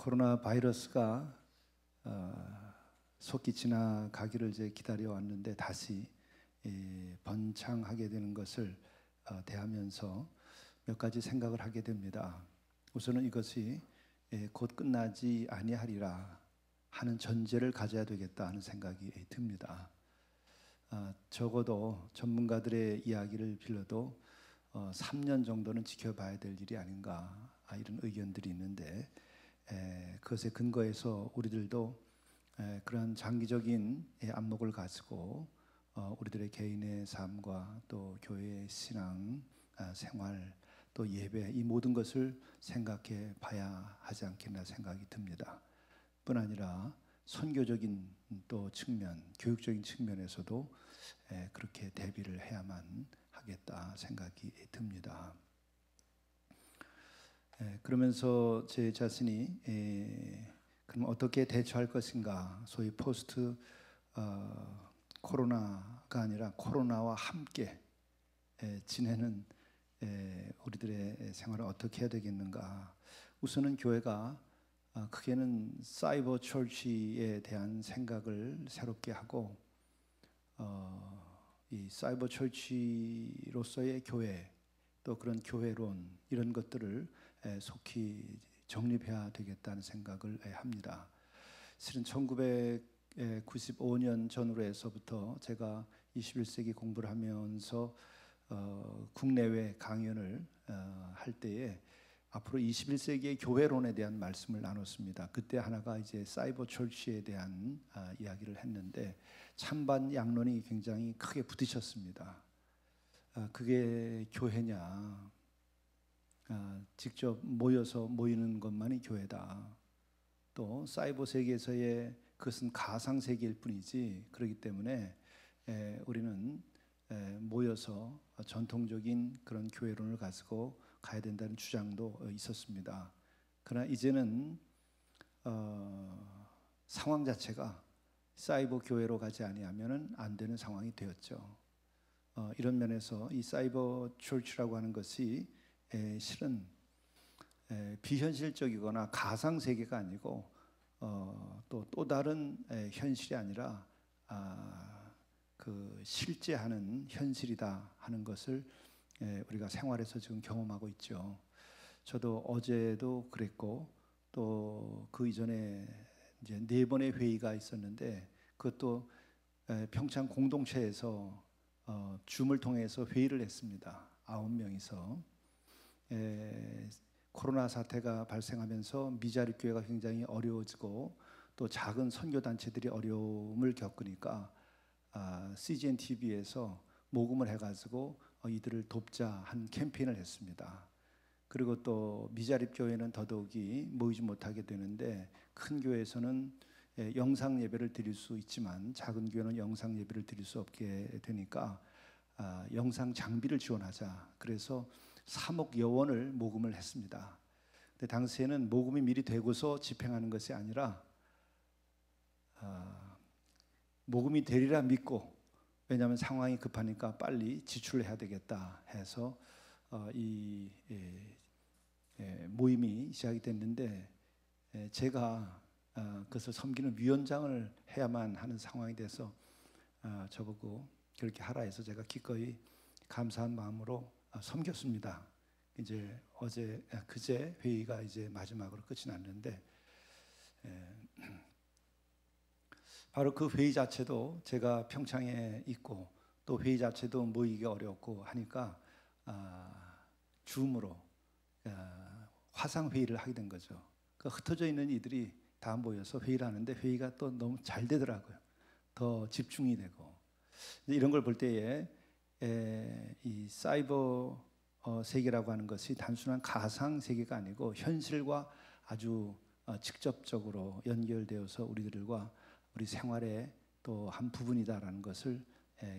코로나 바이러스가 속히 지나가기를 이제 기다려 왔는데 다시 번창하게 되는 것을 대하면서 몇 가지 생각을 하게 됩니다. 우선은 이것이 곧 끝나지 아니하리라 하는 전제를 가져야 되겠다 하는 생각이 듭니다. 적어도 전문가들의 이야기를 빌려도 3년 정도는 지켜봐야 될 일이 아닌가 이런 의견들이 있는데 그것에 근거해서 우리들도 그러한 장기적인 안목을 가지고 우리들의 개인의 삶과 또 교회의 신앙 생활 또 예배 이 모든 것을 생각해 봐야 하지 않겠나 생각이 듭니다. 뿐 아니라 선교적인 또 측면, 교육적인 측면에서도 그렇게 대비를 해야만 하겠다 생각이 듭니다. 그러면서 제 자신이 그럼 어떻게 대처할 것인가, 소위 포스트 코로나가 아니라 코로나와 함께 지내는 우리들의 생활을 어떻게 해야 되겠는가. 우선은 교회가 크게는 사이버 철치에 대한 생각을 새롭게 하고 이 사이버 철치로서의 교회 또 그런 교회론 이런 것들을 속히 정립해야 되겠다는 생각을 합니다. 실은 1995년 전후로 해서부터 제가 21세기 공부를 하면서 국내외 강연을 할 때에 앞으로 21세기의 교회론에 대한 말씀을 나눴습니다. 그때 하나가 이제 사이버 철치에 대한 이야기를 했는데 찬반 양론이 굉장히 크게 부딪혔습니다. 그게 교회냐? 직접 모여서 모이는 것만이 교회다. 또 사이버 세계에서의 그것은 가상 세계일 뿐이지 그렇기 때문에 우리는 모여서 전통적인 그런 교회론을 가지고 가야 된다는 주장도 있었습니다. 그러나 이제는 상황 자체가 사이버 교회로 가지 아니하면 안 되는 상황이 되었죠. 이런 면에서 이 사이버 철치라고 하는 것이 실은 비현실적이거나 가상 세계가 아니고 또 다른 현실이 아니라 그 실제하는 현실이다 하는 것을 우리가 생활에서 지금 경험하고 있죠. 저도 어제도 그랬고 또 그 이전에 이제 4번의 회의가 있었는데 그것도 평창 공동체에서 줌을 통해서 회의를 했습니다. 9명이서 코로나 사태가 발생하면서 미자립 교회가 굉장히 어려워지고 또 작은 선교 단체들이 어려움을 겪으니까 CGN TV에서 모금을 해가지고 이들을 돕자 한 캠페인을 했습니다. 그리고 또 미자립 교회는 더더욱이 모이지 못하게 되는데 큰 교회에서는 영상 예배를 드릴 수 있지만 작은 교회는 영상 예배를 드릴 수 없게 되니까 영상 장비를 지원하자. 그래서 3억 여원을 모금을 했습니다. 근데 당시에는 모금이 미리 되고서 집행하는 것이 아니라 모금이 되리라 믿고 왜냐하면 상황이 급하니까 빨리 지출을 해야 되겠다 해서 이 모임이 시작이 됐는데 제가 그것을 섬기는 위원장을 해야만 하는 상황이 돼서 저보고 그렇게 하라 해서 제가 기꺼이 감사한 마음으로 섬겼습니다. 이제 그제 회의가 이제 마지막으로 끝이 났는데 바로 그 회의 자체도 제가 평창에 있고 또 회의 자체도 모이기 어렵고 하니까 줌으로 화상 회의를 하게 된 거죠. 그 흩어져 있는 이들이 다 모여서 회의를 하는데 회의가 또 너무 잘 되더라고요. 더 집중이 되고 이런 걸 볼 때에 이 사이버 세계라고 하는 것이 단순한 가상 세계가 아니고 현실과 아주 직접적으로 연결되어서 우리들과 우리 생활의 또 한 부분이다라는 것을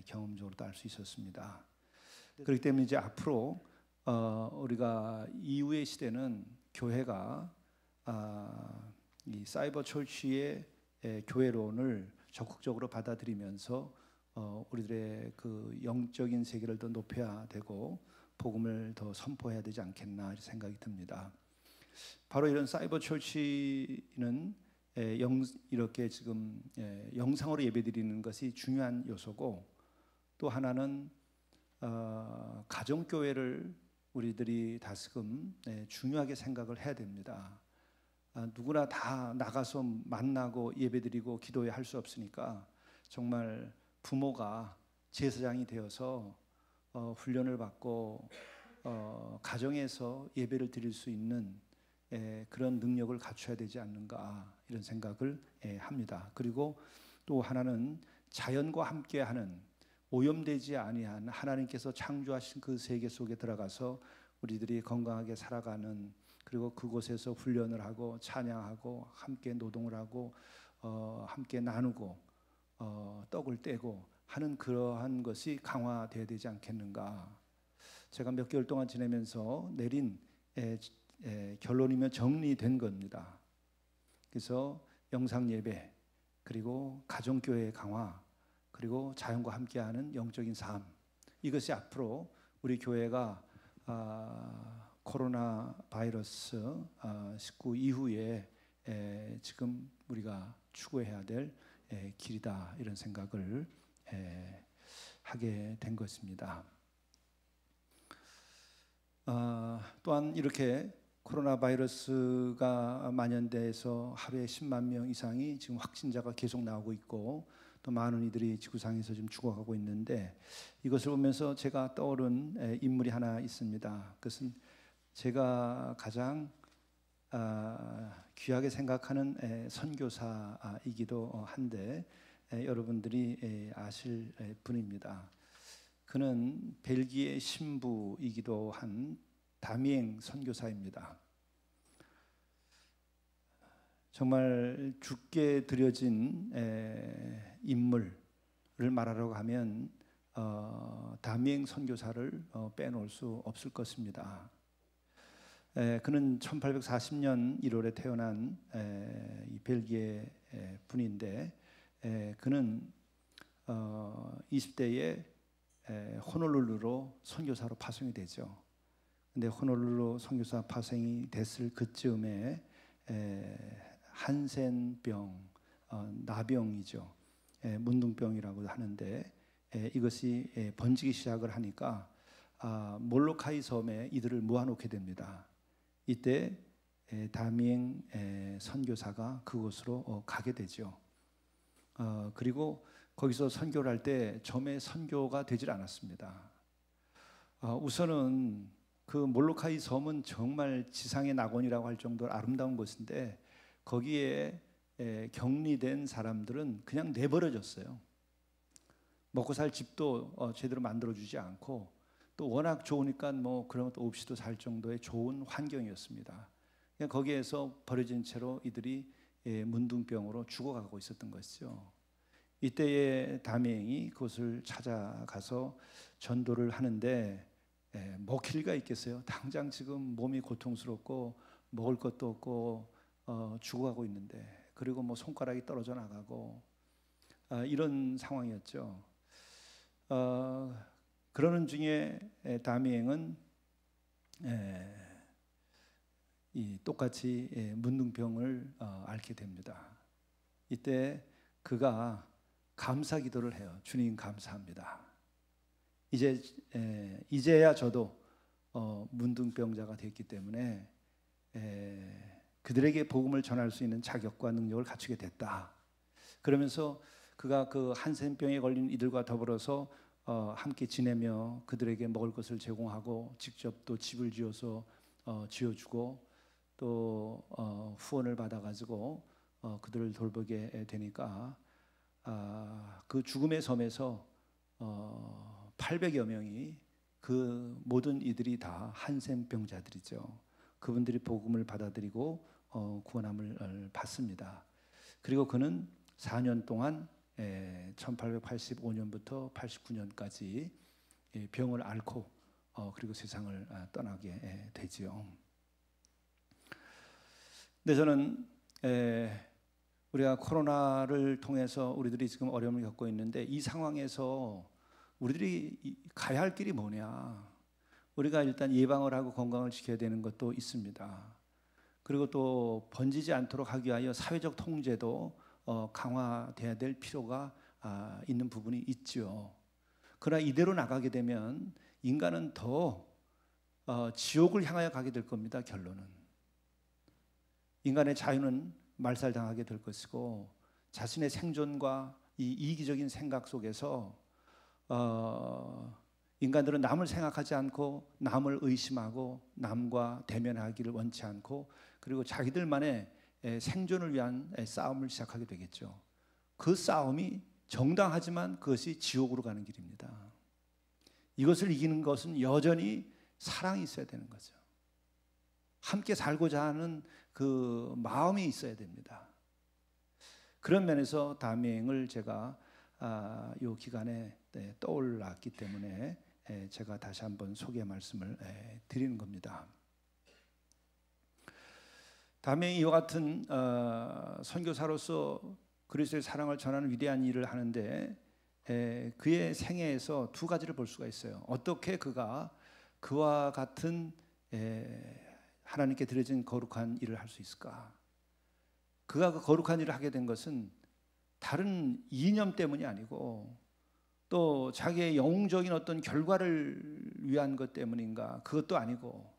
경험적으로도 알 수 있었습니다. 그렇기 때문에 이제 앞으로 우리가 이후의 시대는 교회가 이 사이버 철치의 교회론을 적극적으로 받아들이면서 우리들의 그 영적인 세계를 더 높여야 되고 복음을 더 선포해야 되지 않겠나 생각이 듭니다. 바로 이런 사이버 처치는 이렇게 지금 영상으로 예배드리는 것이 중요한 요소고, 또 하나는 가정교회를 우리들이 다스금 중요하게 생각을 해야 됩니다. 누구나 다 나가서 만나고 예배드리고 기도해야 할 수 없으니까 정말 부모가 제사장이 되어서 훈련을 받고 가정에서 예배를 드릴 수 있는 그런 능력을 갖춰야 되지 않는가, 이런 생각을 합니다. 그리고 또 하나는 자연과 함께하는, 오염되지 아니한 하나님께서 창조하신 그 세계 속에 들어가서 우리들이 건강하게 살아가는, 그리고 그곳에서 훈련을 하고 찬양하고 함께 노동을 하고 함께 나누고 떡을 떼고 하는 그러한 것이 강화되어야 되지 않겠는가. 제가 몇 개월 동안 지내면서 내린 결론이면 정리된 겁니다. 그래서 영상 예배, 그리고 가정교회 강화, 그리고 자연과 함께하는 영적인 삶, 이것이 앞으로 우리 교회가 코로나 바이러스 19 이후에 지금 우리가 추구해야 될 길이다, 이런 생각을 하게 된 것입니다. 또한 이렇게 코로나 바이러스가 만연돼서 하루에 10만 명 이상이 지금 확진자가 계속 나오고 있고, 또 많은 이들이 지구상에서 지금 죽어가고 있는데, 이것을 보면서 제가 떠오른 인물이 하나 있습니다. 그것은 제가 가장 귀하게 생각하는 선교사이기도 한데 여러분들이 아실 분입니다. 그는 벨기에 신부이기도 한 다미엥 선교사입니다. 정말 주께 드려진 인물을 말하려고 하면 다미엥 선교사를 빼놓을 수 없을 것입니다. 그는 1840년 1월에 태어난 이 벨기에 분인데, 그는 20대에 호놀룰루로 선교사로 파송이 되죠. 근데 호놀룰루 선교사 파송이 됐을 그쯤에 한센병, 나병이죠. 문둥병이라고 하는데 이것이 번지기 시작을 하니까 몰로카이 섬에 이들을 모아놓게 됩니다. 이때 다미엥 선교사가 그곳으로 가게 되죠. 그리고 거기서 선교를 할 때 처음에 선교가 되질 않았습니다. 우선은 그 몰로카이 섬은 정말 지상의 낙원이라고 할 정도로 아름다운 곳인데, 거기에 격리된 사람들은 그냥 내버려졌어요. 먹고 살 집도 제대로 만들어주지 않고, 또 워낙 좋으니까 뭐 그런 것도 없이도 살 정도의 좋은 환경이었습니다. 그냥 거기에서 버려진 채로 이들이 문둥병으로 죽어가고 있었던 것이죠. 이때에 다미엥이 그곳을 찾아가서 전도를 하는데 먹힐 리가 있겠어요? 당장 지금 몸이 고통스럽고 먹을 것도 없고 죽어가고 있는데, 그리고 뭐 손가락이 떨어져 나가고 이런 상황이었죠. 그러는 중에 다미엥은 똑같이 문둥병을 앓게 됩니다. 이때 그가 감사 기도를 해요. 주님 감사합니다. 이제야 저도 문둥병자가 됐기 때문에 그들에게 복음을 전할 수 있는 자격과 능력을 갖추게 됐다. 그러면서 그가 그 한센병에 걸린 이들과 더불어서 함께 지내며 그들에게 먹을 것을 제공하고, 직접 또 집을 지어서 지어주고, 또 후원을 받아가지고 그들을 돌보게 되니까 그 죽음의 섬에서 800여 명이, 그 모든 이들이 다 한센병자들이죠. 그분들이 복음을 받아들이고 구원함을 받습니다. 그리고 그는 4년 동안 1885년부터 89년까지 병을 앓고 그리고 세상을 떠나게 되지요. 근데 저는 우리가 코로나를 통해서 우리들이 지금 어려움을 겪고 있는데, 이 상황에서 우리들이 가야 할 길이 뭐냐? 우리가 일단 예방을 하고 건강을 지켜야 되는 것도 있습니다. 그리고 또 번지지 않도록 하기 위하여 사회적 통제도 강화돼야 될 필요가 있는 부분이 있죠. 그러나 이대로 나가게 되면 인간은 더 지옥을 향하여 가게 될 겁니다. 결론은 인간의 자유는 말살당하게 될 것이고, 자신의 생존과 이 이기적인 생각 속에서 인간들은 남을 생각하지 않고 남을 의심하고 남과 대면하기를 원치 않고, 그리고 자기들만의 생존을 위한 싸움을 시작하게 되겠죠. 그 싸움이 정당하지만 그것이 지옥으로 가는 길입니다. 이것을 이기는 것은 여전히 사랑이 있어야 되는 거죠. 함께 살고자 하는 그 마음이 있어야 됩니다. 그런 면에서 담임을 제가 이 기간에 떠올랐기 때문에 제가 다시 한번 소개 말씀을 드리는 겁니다. 담임이 이와 같은 선교사로서 그리스도의 사랑을 전하는 위대한 일을 하는데, 그의 생애에서 두 가지를 볼 수가 있어요. 어떻게 그가 그와 같은 하나님께 드려진 거룩한 일을 할 수 있을까? 그가 그 거룩한 일을 하게 된 것은 다른 이념 때문이 아니고 또 자기의 영웅적인 어떤 결과를 위한 것 때문인가? 그것도 아니고,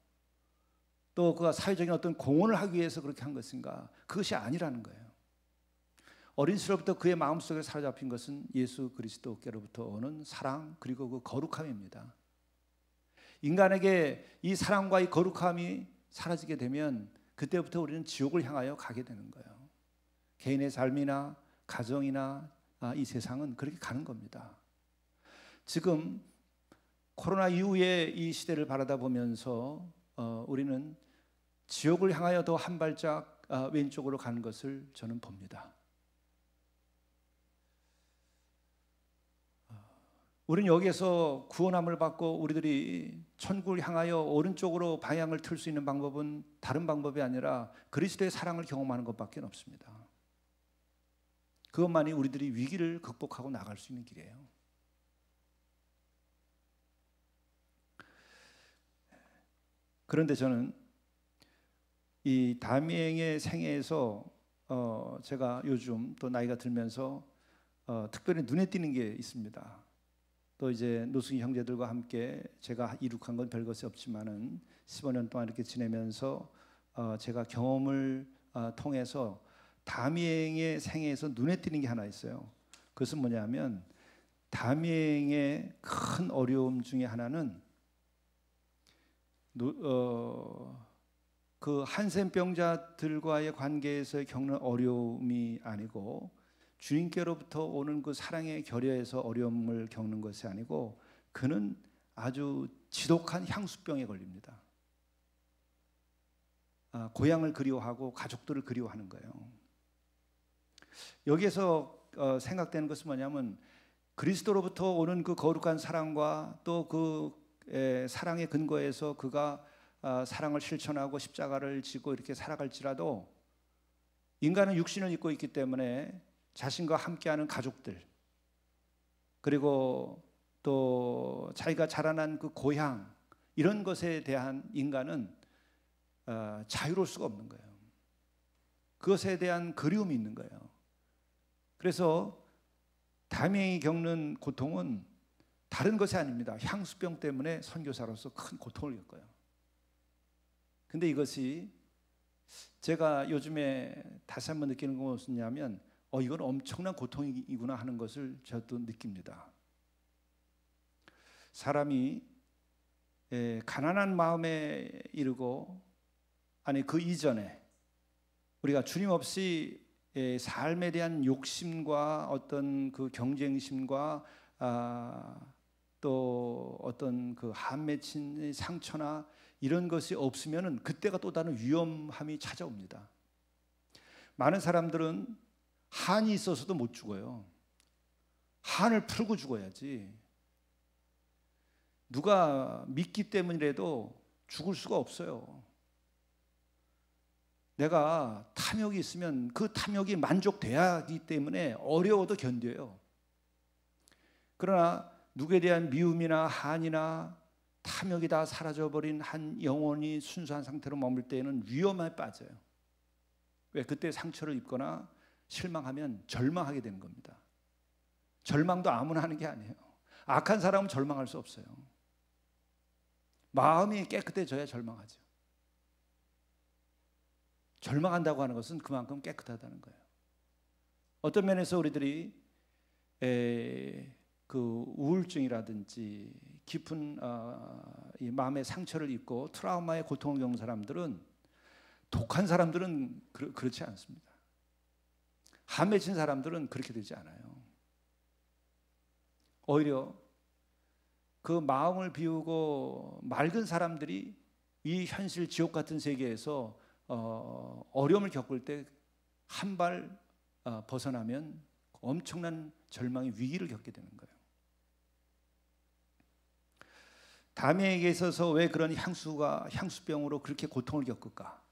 또 그가 사회적인 어떤 공헌을 하기 위해서 그렇게 한 것인가? 그것이 아니라는 거예요. 어린 시절부터 그의 마음속에 사로잡힌 것은 예수 그리스도께로부터 오는 사랑, 그리고 그 거룩함입니다. 인간에게 이 사랑과 이 거룩함이 사라지게 되면 그때부터 우리는 지옥을 향하여 가게 되는 거예요. 개인의 삶이나 가정이나 이 세상은 그렇게 가는 겁니다. 지금 코로나 이후에 이 시대를 바라다 보면서 우리는 지옥을 향하여 더 한 발짝 왼쪽으로 가는 것을 저는 봅니다. 우리는 여기에서 구원함을 받고 우리들이 천국을 향하여 오른쪽으로 방향을 틀 수 있는 방법은 다른 방법이 아니라 그리스도의 사랑을 경험하는 것밖에 없습니다. 그것만이 우리들이 위기를 극복하고 나갈 수 있는 길이에요. 그런데 저는 이 다미행의 생애에서 제가 요즘 또 나이가 들면서 특별히 눈에 띄는 게 있습니다. 또 이제 노승희 형제들과 함께 제가 이룩한 건 별것이 없지만은 15년 동안 이렇게 지내면서 제가 경험을 통해서 다미행의 생애에서 눈에 띄는 게 하나 있어요. 그것은 뭐냐면, 다미행의 큰 어려움 중에 하나는 그 한센병자들과의 관계에서 겪는 어려움이 아니고, 주님께로부터 오는 그 사랑의 결여에서 어려움을 겪는 것이 아니고, 그는 아주 지독한 향수병에 걸립니다. 고향을 그리워하고 가족들을 그리워하는 거예요. 여기에서 생각되는 것은 뭐냐면, 그리스도로부터 오는 그 거룩한 사랑과 또 그 사랑의 근거에서 그가 사랑을 실천하고 십자가를 지고 이렇게 살아갈지라도, 인간은 육신을 입고 있기 때문에 자신과 함께하는 가족들, 그리고 또 자기가 자라난 그 고향, 이런 것에 대한 인간은 자유로울 수가 없는 거예요. 그것에 대한 그리움이 있는 거예요. 그래서 담임이 겪는 고통은 다른 것이 아닙니다. 향수병 때문에 선교사로서 큰 고통을 겪어요. 근데 이것이 제가 요즘에 다시 한번 느끼는 건 무엇이냐면, 이건 엄청난 고통이구나 하는 것을 저도 느낍니다. 사람이 가난한 마음에 이르고, 아니 그 이전에 우리가 주님 없이 삶에 대한 욕심과 어떤 그 경쟁심과 또 어떤 그 한 맺힌 상처나 이런 것이 없으면은 그때가 또 다른 위험함이 찾아옵니다. 많은 사람들은 한이 있어서도 못 죽어요. 한을 풀고 죽어야지. 누가 믿기 때문이라도 죽을 수가 없어요. 내가 탐욕이 있으면 그 탐욕이 만족돼야 하기 때문에 어려워도 견뎌요. 그러나 누구에 대한 미움이나 한이나 탐욕이 다 사라져버린 한 영혼이 순수한 상태로 머물 때에는 위험에 빠져요. 왜? 그때 상처를 입거나 실망하면 절망하게 되는 겁니다. 절망도 아무나 하는 게 아니에요. 악한 사람은 절망할 수 없어요. 마음이 깨끗해져야 절망하죠. 절망한다고 하는 것은 그만큼 깨끗하다는 거예요. 어떤 면에서 우리들이 그 우울증이라든지 깊은 이 마음의 상처를 입고 트라우마의 고통을 겪는 사람들은, 독한 사람들은 그렇지 않습니다. 한 맺힌 사람들은 그렇게 되지 않아요. 오히려 그 마음을 비우고 맑은 사람들이 이 현실 지옥 같은 세계에서 어려움을 겪을 때 한 발 벗어나면 엄청난 절망의 위기를 겪게 되는 거예요. 다미에게 있어서 왜 그런 향수병으로 그렇게 고통을 겪을까?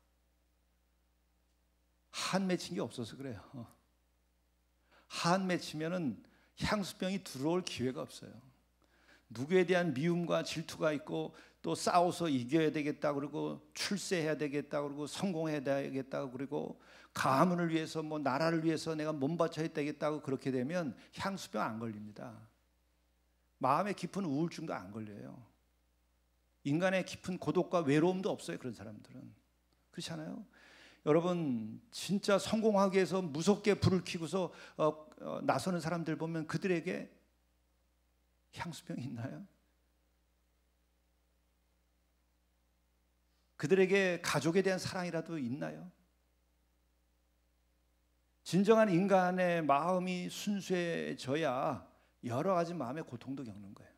한 맺힌 게 없어서 그래요. 한 맺히면은 향수병이 들어올 기회가 없어요. 누구에 대한 미움과 질투가 있고, 또 싸워서 이겨야 되겠다 그러고, 출세해야 되겠다 그러고, 성공해야 되겠다 그러고, 가문을 위해서 뭐 나라를 위해서 내가 몸 바쳐야 되겠다고 그렇게 되면 향수병 안 걸립니다. 마음의 깊은 우울증도 안 걸려요. 인간의 깊은 고독과 외로움도 없어요. 그런 사람들은. 그렇지 않아요? 여러분, 진짜 성공하기 위해서 무섭게 불을 켜고서 나서는 사람들 보면 그들에게 향수병이 있나요? 그들에게 가족에 대한 사랑이라도 있나요? 진정한 인간의 마음이 순수해져야 여러 가지 마음의 고통도 겪는 거예요.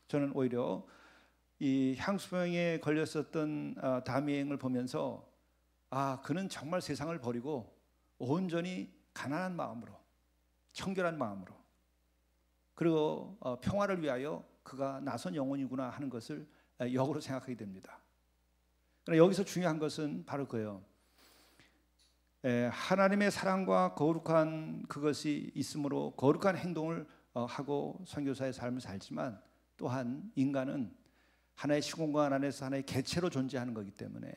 저는 오히려 이 향수병에 걸렸었던 다미엘을 보면서, 그는 정말 세상을 버리고 온전히 가난한 마음으로, 청결한 마음으로, 그리고 평화를 위하여 그가 나선 영혼이구나 하는 것을 역으로 생각하게 됩니다. 그러나 여기서 중요한 것은 바로 그예요. 하나님의 사랑과 거룩한 그것이 있으므로 거룩한 행동을 하고 선교사의 삶을 살지만, 또한 인간은 하나의 시공간 안에서 하나의 개체로 존재하는 거기 때문에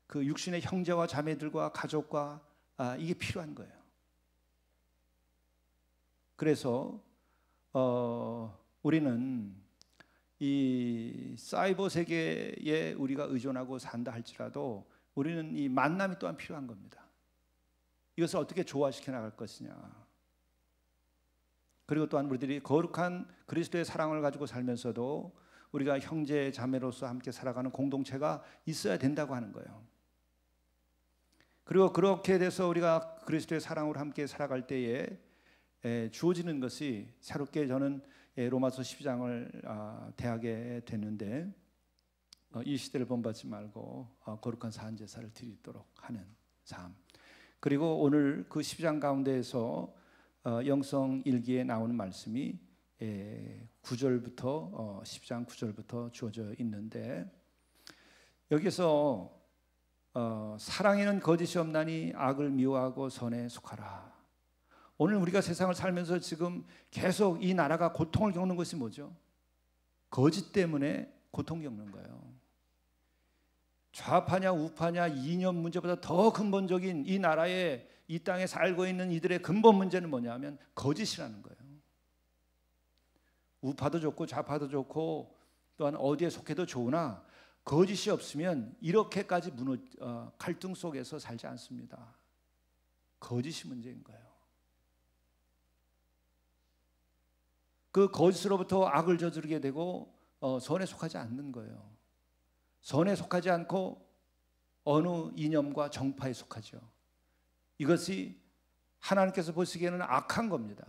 그 육신의 형제와 자매들과 가족과 이게 필요한 거예요. 그래서 우리는 이 사이버 세계에 우리가 의존하고 산다 할지라도 우리는 이 만남이 또한 필요한 겁니다. 이것을 어떻게 조화시켜 나갈 것이냐. 그리고 또한 우리들이 거룩한 그리스도의 사랑을 가지고 살면서도 우리가 형제 자매로서 함께 살아가는 공동체가 있어야 된다고 하는 거예요. 그리고 그렇게 돼서 우리가 그리스도의 사랑으로 함께 살아갈 때에 주어지는 것이, 새롭게 저는 로마서 12장을 대하게 됐는데, 이 시대를 본받지 말고 거룩한 사한 제사를 드리도록 하는 삶. 그리고 오늘 그 12장 가운데에서 영성 일기에 나오는 말씀이 9절부터 10장 9절부터 주어져 있는데, 여기서 사랑에는 거짓이 없나니 악을 미워하고 선에 속하라. 오늘 우리가 세상을 살면서 지금 계속 이 나라가 고통을 겪는 것이 뭐죠? 거짓 때문에 고통 겪는 거예요. 좌파냐 우파냐 이념 문제보다 더 근본적인 이 나라에, 이 땅에 살고 있는 이들의 근본 문제는 뭐냐면 거짓이라는 거예요. 우파도 좋고 좌파도 좋고 또한 어디에 속해도 좋으나 거짓이 없으면 이렇게까지 갈등 속에서 살지 않습니다. 거짓이 문제인 거예요. 그 거짓으로부터 악을 저지르게 되고 선에 속하지 않는 거예요. 선에 속하지 않고 어느 이념과 정파에 속하죠. 이것이 하나님께서 보시기에는 악한 겁니다.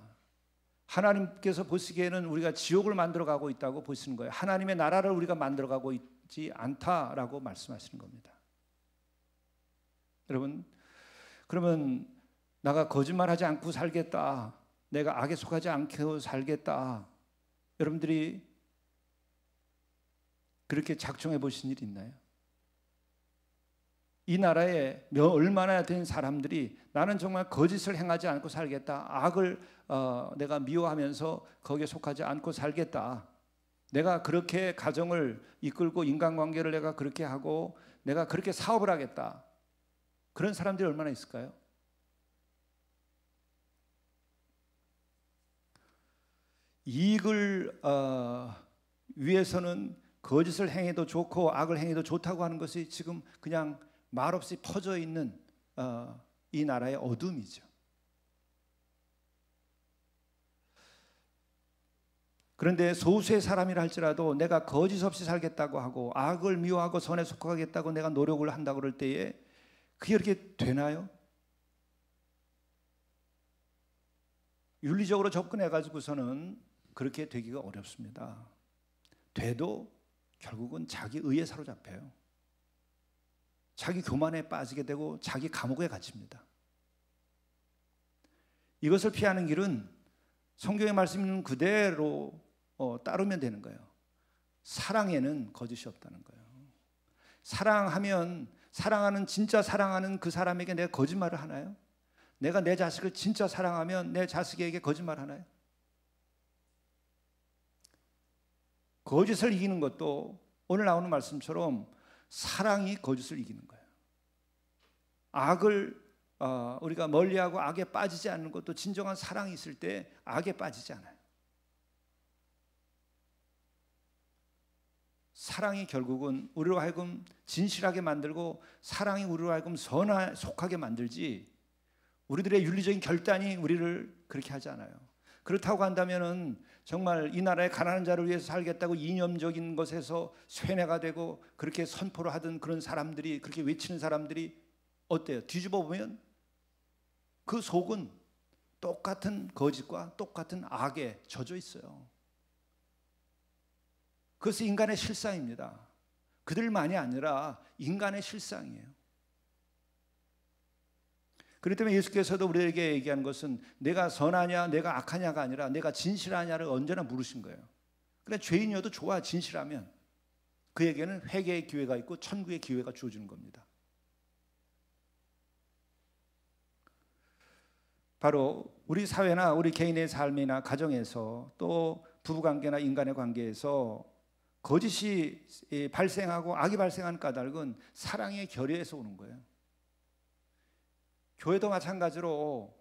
하나님께서 보시기에는 우리가 지옥을 만들어가고 있다고 보시는 거예요. 하나님의 나라를 우리가 만들어가고 있지 않다라고 말씀하시는 겁니다. 여러분, 그러면 내가 거짓말하지 않고 살겠다, 내가 악에 속하지 않고 살겠다, 여러분들이 그렇게 작정해 보신 일 있나요? 이 나라에 얼마나 된 사람들이 나는 정말 거짓을 행하지 않고 살겠다, 악을 내가 미워하면서 거기에 속하지 않고 살겠다, 내가 그렇게 가정을 이끌고 인간관계를 내가 그렇게 하고 내가 그렇게 사업을 하겠다. 그런 사람들이 얼마나 있을까요? 이익을 위해서는 거짓을 행해도 좋고 악을 행해도 좋다고 하는 것이 지금 그냥 말없이 퍼져 있는 이 나라의 어둠이죠. 그런데 소수의 사람이라 할지라도 내가 거짓 없이 살겠다고 하고 악을 미워하고 선에 속하겠다고 내가 노력을 한다고 그럴 때에 그게 이렇게 되나요? 윤리적으로 접근해 가지고서는 그렇게 되기가 어렵습니다. 돼도 결국은 자기 의에 사로잡혀요. 자기 교만에 빠지게 되고 자기 감옥에 갇힙니다. 이것을 피하는 길은 성경의 말씀 있는 그대로 따르면 되는 거예요. 사랑에는 거짓이 없다는 거예요. 사랑하는 진짜 사랑하는 그 사람에게 내가 거짓말을 하나요? 내가 내 자식을 진짜 사랑하면 내 자식에게 거짓말 하나요? 거짓을 이기는 것도 오늘 나오는 말씀처럼 사랑이 거짓을 이기는 거예요. 악을 우리가 멀리하고 악에 빠지지 않는 것도 진정한 사랑이 있을 때 악에 빠지지 않아요. 사랑이 결국은 우리로 하여금 진실하게 만들고 사랑이 우리로 하여금 선에 속하게 만들지 우리들의 윤리적인 결단이 우리를 그렇게 하지 않아요. 그렇다고 한다면은 정말 이 나라의 가난한 자를 위해서 살겠다고 이념적인 것에서 쇠뇌가 되고 그렇게 선포를 하던 그런 사람들이 그렇게 외치는 사람들이 어때요? 뒤집어 보면 그 속은 똑같은 거짓과 똑같은 악에 젖어 있어요. 그것이 인간의 실상입니다. 그들만이 아니라 인간의 실상이에요. 그렇기 때문에 예수께서도 우리에게 얘기하는 것은 내가 선하냐 내가 악하냐가 아니라 내가 진실하냐를 언제나 물으신 거예요. 그래 죄인이어도 좋아. 진실하면 그에게는 회개의 기회가 있고 천국의 기회가 주어지는 겁니다. 바로 우리 사회나 우리 개인의 삶이나 가정에서 또 부부관계나 인간의 관계에서 거짓이 발생하고 악이 발생하는 까닭은 사랑의 결여에서 오는 거예요. 교회도 마찬가지로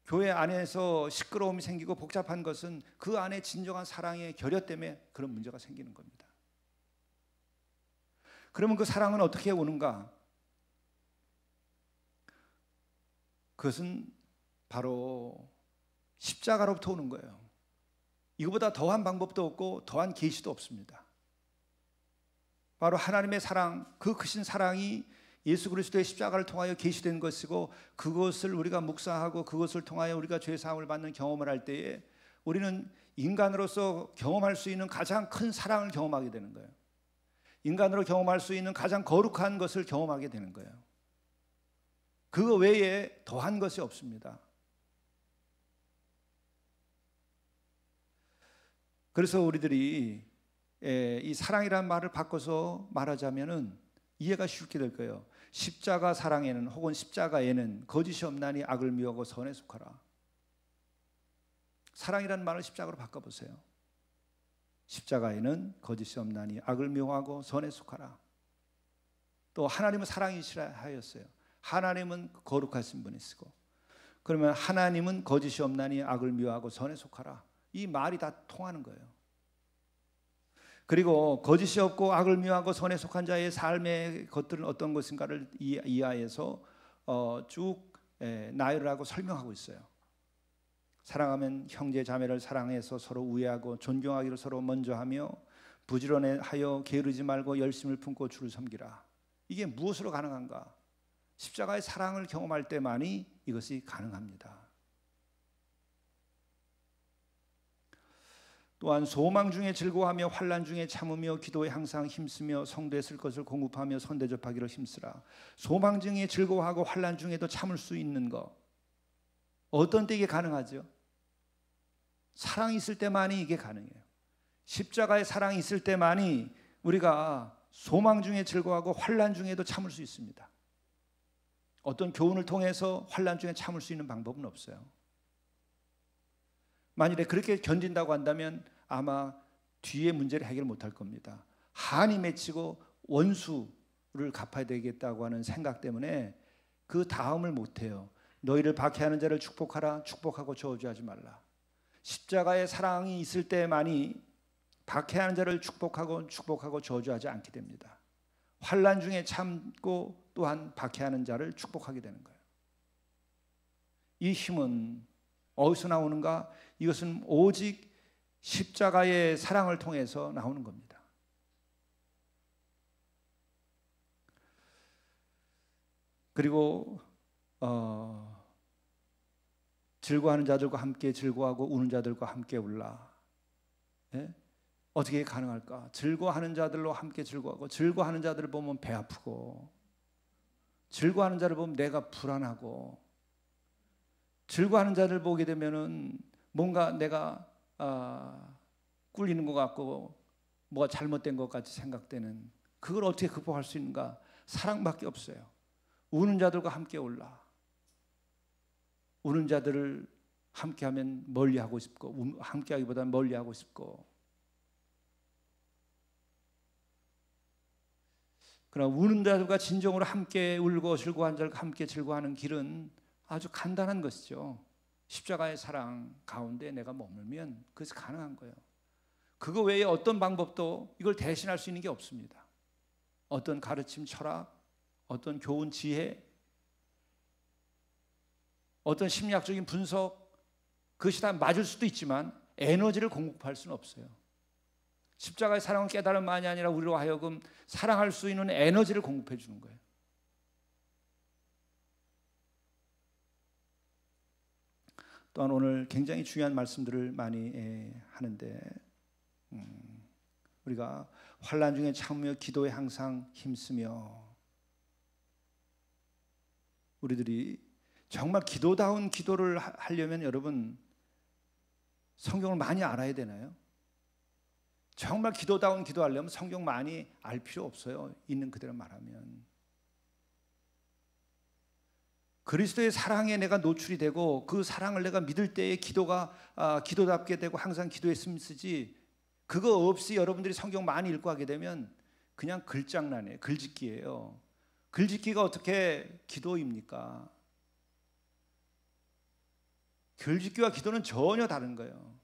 교회 안에서 시끄러움이 생기고 복잡한 것은 그 안에 진정한 사랑의 결여 때문에 그런 문제가 생기는 겁니다. 그러면 그 사랑은 어떻게 오는가? 그것은 바로 십자가로부터 오는 거예요. 이거보다 더한 방법도 없고 더한 계시도 없습니다. 바로 하나님의 사랑, 그 크신 사랑이 예수 그리스도의 십자가를 통하여 계시된 것이고 그것을 우리가 묵상하고 그것을 통하여 우리가 죄 사함을 받는 경험을 할 때에 우리는 인간으로서 경험할 수 있는 가장 큰 사랑을 경험하게 되는 거예요. 인간으로 경험할 수 있는 가장 거룩한 것을 경험하게 되는 거예요. 그거 외에 더한 것이 없습니다. 그래서 우리들이 이 사랑이라는 말을 바꿔서 말하자면은 이해가 쉽게 될 거예요. 십자가 사랑에는 혹은 십자가에는 거짓이 없나니 악을 미워하고 선에 속하라. 사랑이라는 말을 십자가로 바꿔보세요. 십자가에는 거짓이 없나니 악을 미워하고 선에 속하라. 또 하나님은 사랑이시라 하였어요. 하나님은 거룩하신 분이시고 그러면 하나님은 거짓이 없나니 악을 미워하고 선에 속하라. 이 말이 다 통하는 거예요. 그리고 거짓이 없고 악을 미워하고 선에 속한 자의 삶의 것들은 어떤 것인가를 이하에서 쭉 나열하고 설명하고 있어요. 사랑하면 형제 자매를 사랑해서 서로 우애하고 존경하기를 서로 먼저 하며 부지런하여 게으르지 말고 열심을 품고 주를 섬기라. 이게 무엇으로 가능한가? 십자가의 사랑을 경험할 때만이 이것이 가능합니다. 또한 소망 중에 즐거워하며 환난 중에 참으며 기도에 항상 힘쓰며 성도에 쓸 것을 공급하며 선대접하기를 힘쓰라. 소망 중에 즐거워하고 환난 중에도 참을 수 있는 것, 어떤 때 이게 가능하죠? 사랑이 있을 때만이 이게 가능해요. 십자가의 사랑이 있을 때만이 우리가 소망 중에 즐거워하고 환난 중에도 참을 수 있습니다. 어떤 교훈을 통해서 환난 중에 참을 수 있는 방법은 없어요. 만일에 그렇게 견딘다고 한다면 아마 뒤에 문제를 해결 못할 겁니다. 한이 맺히고 원수를 갚아야 되겠다고 하는 생각 때문에 그 다음을 못해요. 너희를 박해하는 자를 축복하라. 축복하고 저주하지 말라. 십자가의 사랑이 있을 때만이 박해하는 자를 축복하고 저주하지 않게 됩니다. 환난 중에 참고 또한 박해하는 자를 축복하게 되는 거예요. 이 힘은 어디서 나오는가? 이것은 오직 십자가의 사랑을 통해서 나오는 겁니다. 그리고 즐거워하는 자들과 함께 즐거워하고 우는 자들과 함께 울라. 예? 어떻게 가능할까? 즐거워하는 자들로 함께 즐거워하고, 즐거워하는 자들을 보면 배 아프고, 즐거워하는 자를 보면 내가 불안하고, 즐거워하는 자를 보게 되면은 뭔가 내가 꿀리는 것 같고 뭐가 잘못된 것 같이 생각되는, 그걸 어떻게 극복할 수 있는가? 사랑밖에 없어요. 우는 자들과 함께 울라. 우는 자들을 함께하면 멀리하고 싶고, 함께하기보다는 멀리하고 싶고. 그러나 우는 자들과 진정으로 함께 울고 즐거워하는 자들과 함께 즐거워하는 길은 아주 간단한 것이죠. 십자가의 사랑 가운데 내가 머물면 그것이 가능한 거예요. 그거 외에 어떤 방법도 이걸 대신할 수 있는 게 없습니다. 어떤 가르침, 철학, 어떤 교훈, 지혜, 어떤 심리학적인 분석, 그것이 다 맞을 수도 있지만 에너지를 공급할 수는 없어요. 십자가의 사랑은 깨달음만이 아니라 우리로 하여금 사랑할 수 있는 에너지를 공급해 주는 거예요. 또한 오늘 굉장히 중요한 말씀들을 많이 하는데, 우리가 환난 중에 참으며 기도에 항상 힘쓰며, 우리들이 정말 기도다운 기도를 하려면 여러분 성경을 많이 알아야 되나요? 정말 기도다운 기도하려면 성경 많이 알 필요 없어요. 있는 그대로 말하면. 그리스도의 사랑에 내가 노출이 되고 그 사랑을 내가 믿을 때에 기도가 기도답게 되고 항상 기도했으면 쓰지, 그거 없이 여러분들이 성경 많이 읽고 하게 되면 그냥 글장난이에요. 글짓기예요. 글짓기가 어떻게 기도입니까? 글짓기와 기도는 전혀 다른 거예요.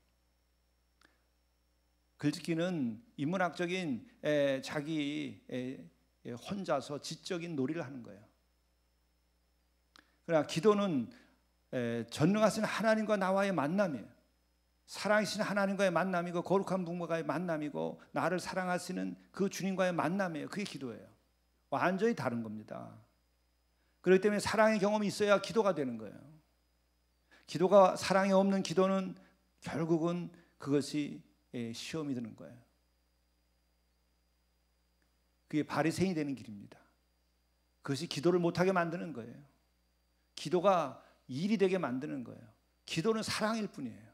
글짓기는 인문학적인 자기 혼자서 지적인 놀이를 하는 거예요. 그러나 기도는 전능하신 하나님과 나와의 만남이에요. 사랑하시는 하나님과의 만남이고 거룩한 분과의 만남이고 나를 사랑하시는 그 주님과의 만남이에요. 그게 기도예요. 완전히 다른 겁니다. 그렇기 때문에 사랑의 경험이 있어야 기도가 되는 거예요. 기도가 사랑이 없는 기도는 결국은 그것이 시험이 드는 거예요. 그게 바리새인이 되는 길입니다. 그것이 기도를 못하게 만드는 거예요. 기도가 일이 되게 만드는 거예요. 기도는 사랑일 뿐이에요.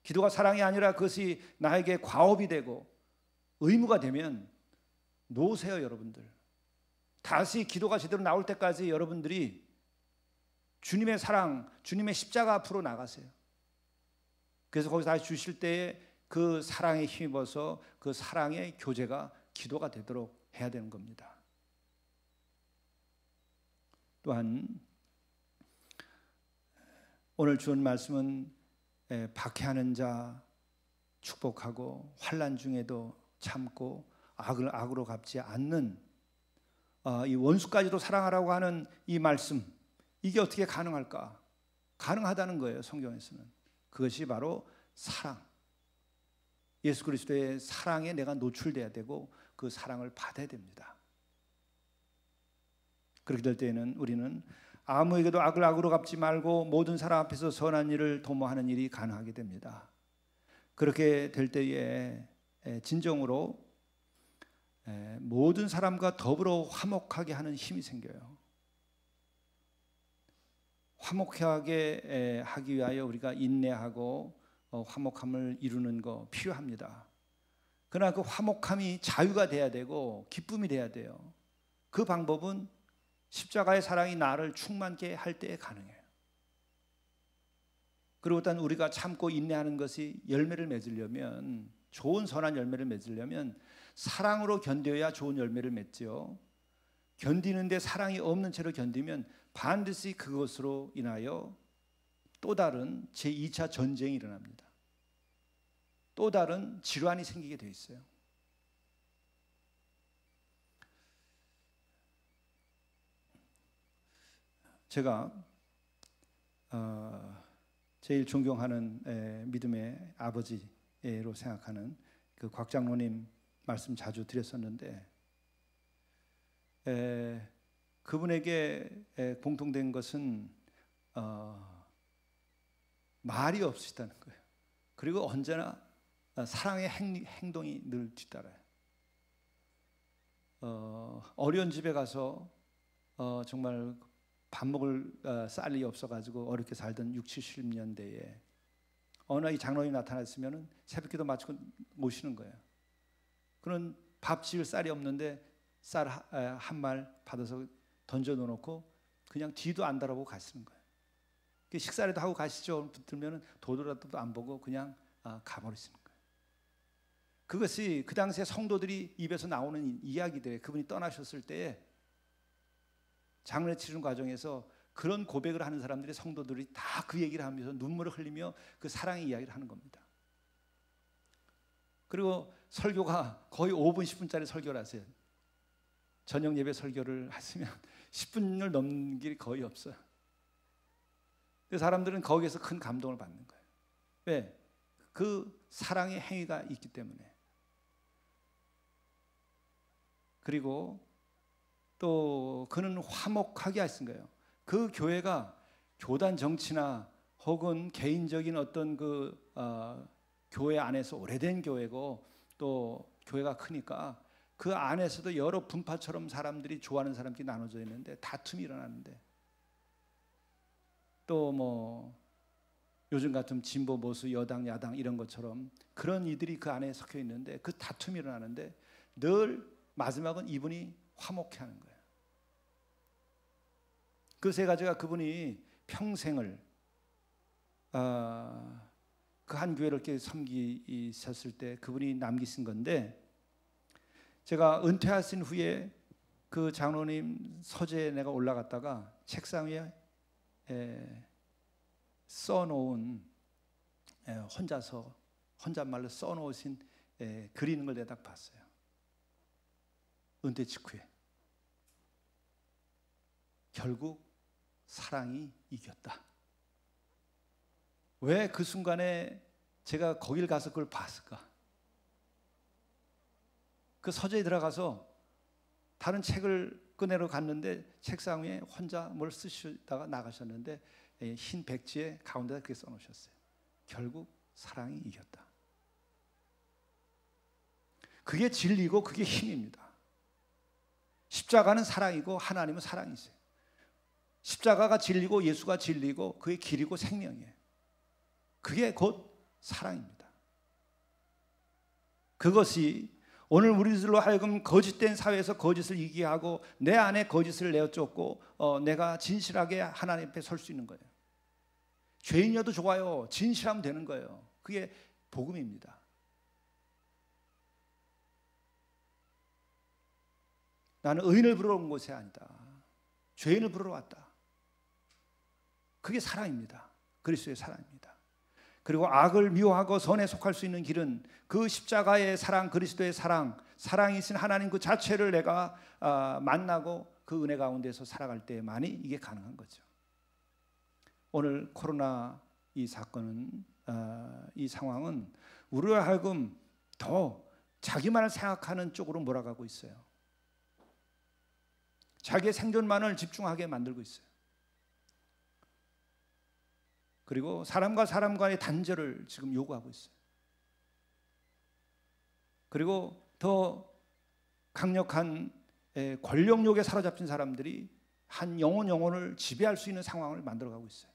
기도가 사랑이 아니라 그것이 나에게 과업이 되고 의무가 되면 놓으세요, 여러분들. 다시 기도가 제대로 나올 때까지 여러분들이 주님의 사랑, 주님의 십자가 앞으로 나가세요. 그래서 거기서 다시 주실 때에 그 사랑에 힘입어서 그 사랑의 교제가 기도가 되도록 해야 되는 겁니다. 또한 오늘 주신 말씀은 박해하는 자 축복하고 환난 중에도 참고 악으로 갚지 않는 이 원수까지도 사랑하라고 하는 이 말씀, 이게 어떻게 가능할까? 가능하다는 거예요, 성경에서는. 그것이 바로 사랑, 예수 그리스도의 사랑에 내가 노출돼야 되고 그 사랑을 받아야 됩니다. 그렇게 될 때에는 우리는 아무에게도 악을 악으로 갚지 말고 모든 사람 앞에서 선한 일을 도모하는 일이 가능하게 됩니다. 그렇게 될 때에 진정으로 모든 사람과 더불어 화목하게 하는 힘이 생겨요. 화목하게 하기 위하여 우리가 인내하고 화목함을 이루는 거 필요합니다. 그러나 그 화목함이 자유가 돼야 되고 기쁨이 돼야 돼요. 그 방법은 십자가의 사랑이 나를 충만케 할 때에 가능해요. 그리고 일단 우리가 참고 인내하는 것이 열매를 맺으려면 좋은 선한 열매를 맺으려면 사랑으로 견뎌야 좋은 열매를 맺지요. 견디는데 사랑이 없는 채로 견디면 반드시 그것으로 인하여 또 다른 제2차 전쟁이 일어납니다. 또 다른 질환이 생기게 돼 있어요. 제가 제일 존경하는 믿음의 아버지로 생각하는 그 곽장로님 말씀 자주 드렸었는데, 그분에게 공통된 것은 말이 없으시다는 거예요. 그리고 언제나 사랑의 행동이 늘 뒤따라요. 어려운 집에 가서 정말 밥 먹을 쌀이 없어가지고 어렵게 살던 60, 70년대에 어느 날 이 장로님이 나타났으면 새벽기도 마치고 오시는 거예요. 그런 밥 지을 쌀이 없는데 쌀 한 말 받아서 던져 놓고 그냥 뒤도 안 돌아보고 가시는 거예요. 식사라도 하고 가시죠. 붙들면 도도라도 안 보고 그냥 가버리시는 거예요. 그것이 그 당시에 성도들이 입에서 나오는 이야기들, 그분이 떠나셨을 때에 장례 치르는 과정에서 그런 고백을 하는 사람들이, 성도들이 다 그 얘기를 하면서 눈물을 흘리며 그 사랑의 이야기를 하는 겁니다. 그리고 설교가 거의 5분 10분짜리 설교를 하세요. 저녁 예배 설교를 하시면 10분을 넘는 길이 거의 없어요. 그 사람들은 거기에서 큰 감동을 받는 거예요. 왜? 그 사랑의 행위가 있기 때문에. 그리고 또 그는 화목하게 하신 거예요. 그 교회가 교단 정치나 혹은 개인적인 어떤 교회 안에서 오래된 교회고 또 교회가 크니까 그 안에서도 여러 분파처럼 사람들이 좋아하는 사람끼리 나눠져 있는데 다툼이 일어나는데, 또 뭐 요즘 같은 진보 보수 여당 야당 이런 것처럼 그런 이들이 그 안에 섞여 있는데 그 다툼이 일어나는데 늘 마지막은 이분이 화목해 하는 거예요. 그 세 가지가 그분이 평생을 그 한 교회를 이렇게 섬기셨을 때 그분이 남기신 건데, 제가 은퇴하신 후에 그 장로님 서재에 내가 올라갔다가 책상 위에 써놓은, 혼잣말로 써놓으신 글이 있는 걸 내가 딱 봤어요. 은퇴 직후에 결국 사랑이 이겼다. 왜 그 순간에 제가 거길 가서 그걸 봤을까? 그 서재에 들어가서 다른 책을 꺼내러 갔는데 책상 위에 혼자 뭘 쓰시다가 나가셨는데 흰 백지에 가운데다 그렇게 써놓으셨어요. 결국 사랑이 이겼다. 그게 진리고 그게 힘입니다. 십자가는 사랑이고 하나님은 사랑이세요. 십자가가 진리고 예수가 진리고 그게 길이고 생명이에요. 그게 곧 사랑입니다. 그것이 오늘 우리들로 하여금 거짓된 사회에서 거짓을 이기게 하고 내 안에 거짓을 내어쫓고 내가 진실하게 하나님 앞에 설 수 있는 거예요. 죄인이어도 좋아요. 진실하면 되는 거예요. 그게 복음입니다. 나는 의인을 부르러 온 것이 아니다. 죄인을 부르러 왔다. 그게 사랑입니다. 그리스도의 사랑입니다. 그리고 악을 미워하고 선에 속할 수 있는 길은 그 십자가의 사랑, 그리스도의 사랑, 사랑이신 하나님 그 자체를 내가 만나고 그 은혜 가운데서 살아갈 때만이 이게 가능한 거죠. 오늘 코로나 이 사건은, 이 상황은 우리로 하여금 더 자기만을 생각하는 쪽으로 몰아가고 있어요. 자기의 생존만을 집중하게 만들고 있어요. 그리고 사람과 사람 간의 단절을 지금 요구하고 있어요. 그리고 더 강력한 권력욕에 사로잡힌 사람들이 한 영혼을 지배할 수 있는 상황을 만들어가고 있어요.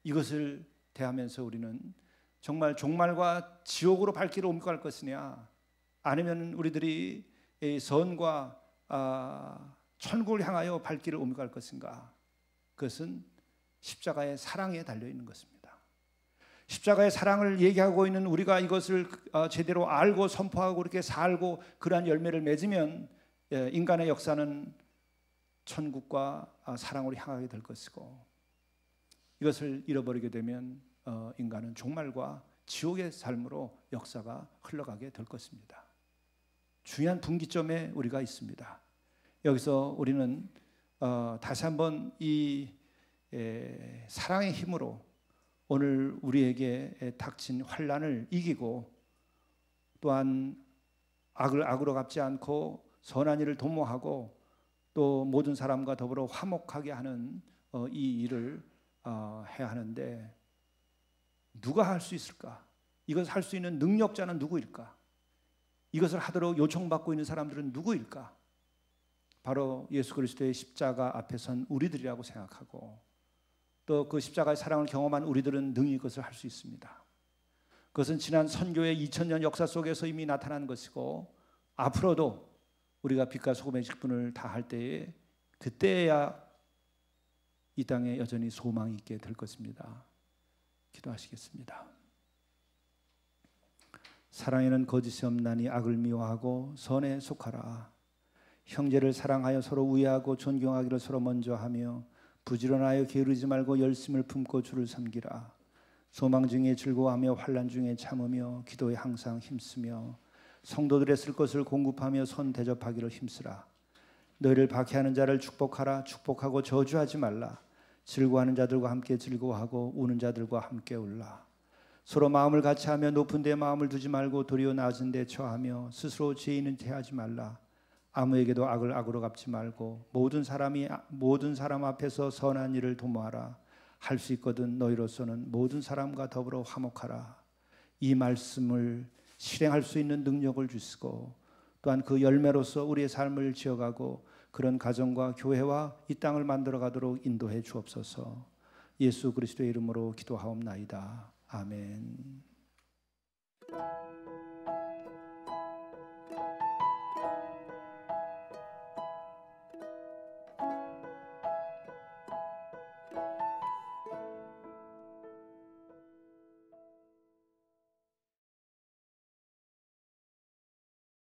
이것을 대하면서 우리는 정말 종말과 지옥으로 발길을 옮겨갈 것이냐, 아니면 우리들이 선과 천국을 향하여 발길을 옮겨갈 것인가? 그것은 십자가의 사랑에 달려있는 것입니다. 십자가의 사랑을 얘기하고 있는 우리가 이것을 제대로 알고 선포하고 이렇게 살고 그러한 열매를 맺으면 인간의 역사는 천국과 사랑으로 향하게 될 것이고, 이것을 잃어버리게 되면 인간은 종말과 지옥의 삶으로 역사가 흘러가게 될 것입니다. 중요한 분기점에 우리가 있습니다. 여기서 우리는 다시 한번 이 사랑의 힘으로 오늘 우리에게 닥친 환난을 이기고, 또한 악을 악으로 갚지 않고 선한 일을 도모하고 또 모든 사람과 더불어 화목하게 하는 이 일을 해야 하는데, 누가 할 수 있을까? 이것을 할 수 있는 능력자는 누구일까? 이것을 하도록 요청받고 있는 사람들은 누구일까? 바로 예수 그리스도의 십자가 앞에 선 우리들이라고 생각하고, 또 그 십자가의 사랑을 경험한 우리들은 능히 그것을 할 수 있습니다. 그것은 지난 선교의 2000년 역사 속에서 이미 나타난 것이고, 앞으로도 우리가 빛과 소금의 직분을 다할 때에, 그때야 이 땅에 여전히 소망이 있게 될 것입니다. 기도하시겠습니다. 사랑에는 거짓이 없나니 악을 미워하고 선에 속하라. 형제를 사랑하여 서로 우애하고 존경하기를 서로 먼저 하며 부지런하여 게으르지 말고 열심을 품고 주를 섬기라. 소망 중에 즐거워하며 환난 중에 참으며 기도에 항상 힘쓰며 성도들의 쓸 것을 공급하며 선 대접하기를 힘쓰라. 너희를 박해하는 자를 축복하라. 축복하고 저주하지 말라. 즐거워하는 자들과 함께 즐거워하고 우는 자들과 함께 울라. 서로 마음을 같이하며 높은 데 마음을 두지 말고 도리어 낮은 데 처하며 스스로 죄인은 대하지 말라. 아무에게도 악을 악으로 갚지 말고 모든 사람 앞에서 선한 일을 도모하라. 할 수 있거든 너희로서는 모든 사람과 더불어 화목하라. 이 말씀을 실행할 수 있는 능력을 주시고, 또한 그 열매로서 우리의 삶을 지어가고 그런 가정과 교회와 이 땅을 만들어 가도록 인도해 주옵소서. 예수 그리스도의 이름으로 기도하옵나이다. 아멘.